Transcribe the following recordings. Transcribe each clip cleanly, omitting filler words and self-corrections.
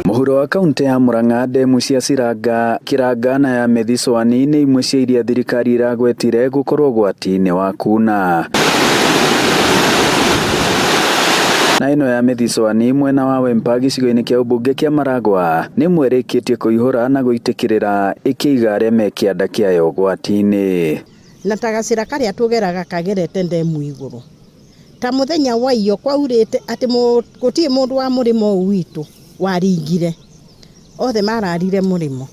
Mũhuro wa kaunti ya Murang'a, ndemu cia Kiranga na ya Methi-Swani nĩ imwe cia iria thirikari iragwetire gũkorwo ũgwati-inĩ wa kuna. Na ĩno ya Methi-Swani mwena wa Wempa gĩcigo-inĩ kĩa ũmbunge kĩa Murang'a nĩ mwerĩkĩtie kũihũra na gũitĩkĩrĩra ĩkĩiga arĩa me kĩanda kĩayo ũgwati-inĩ. Na tagacĩra karĩa tũgeraga kagerete ndemu igũrũ. Ta mũthenya wa iyo kwaurĩte atĩ gũtirĩ mũndũ wa mũrĩmo ũyũ witũ waringire. Othe mararire mũrĩmo.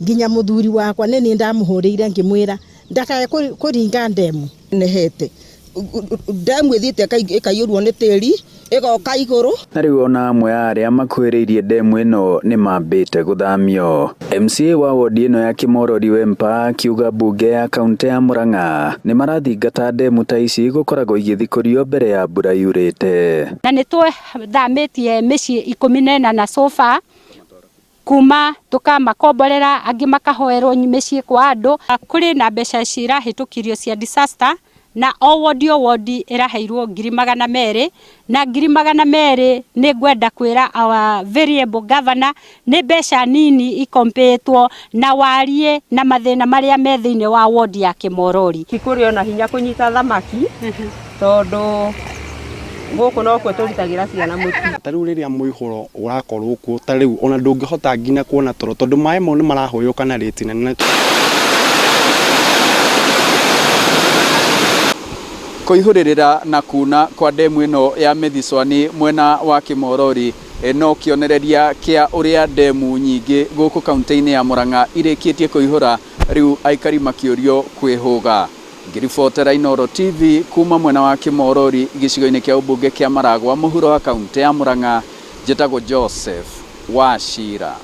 Nginya mũthuri wakwa nĩ ndamũhũrĩire ngĩmwĩra ndakae kũringa ndemu. Nehete ndemu ĩthiĩte ĩkaiyũrwo nĩ tĩri ĩgoka igũrũ. Na rĩu ona amwe a arĩa makuhĩrĩirie ndemu ĩno nĩ mambĩte gũthamio. MCA wa wodi ĩno ya Kimorori Wempa akiuga mbunge ya kaunti ya Murang'a nĩ marathingata ndemu ta ici gũkoragwo igĩthikũrio mbere ya mbura yurĩte. Na nĩ twathamĩtie mĩciĩ 14 na sofa kuma tukamakomborera angĩ makahoerwo mĩciĩ kwa andũ. Kũrĩ na mbeca cirahĩtũkirio cia disaster na o wodi ĩraheirwo 200,000 na 200,000 nĩ ngwenda kwĩra our variable governor nĩ mbeca nini ikompetwo na warie na mathĩna marĩa me thĩinĩ wa wodi ya Kimorori. Kikũrĩ ona hinya kũnyita thamaki tondũ gũkũ no kwe tũrutagĩra ciana mũtu. Ta rĩu rĩrĩa mũihũro ũrakorwo kuo ta rĩu ona ndũngĩhota nginya kuona toro tondũ maĩ mau nĩ marahũyũka na rĩti nene. Kũihũrĩrĩra na kuna kwa ndemu ĩno ya Methi-Swani mwena wa Kimorori no kĩonereria kĩa ũrĩa ndemu nyingĩ gũkũ kaunti-inĩ ya Murang'a irĩkĩtie kũihũra, rĩu aikari makĩũrio kwĩhũga. Ngĩribotera Inooro TV kuma mwena wa Kimorori gĩcigo-inĩ kĩa ũmbunge kĩa Murang'a mũhuro wa kaunti ya Murang'a, njĩtagwo Joseph Wachira.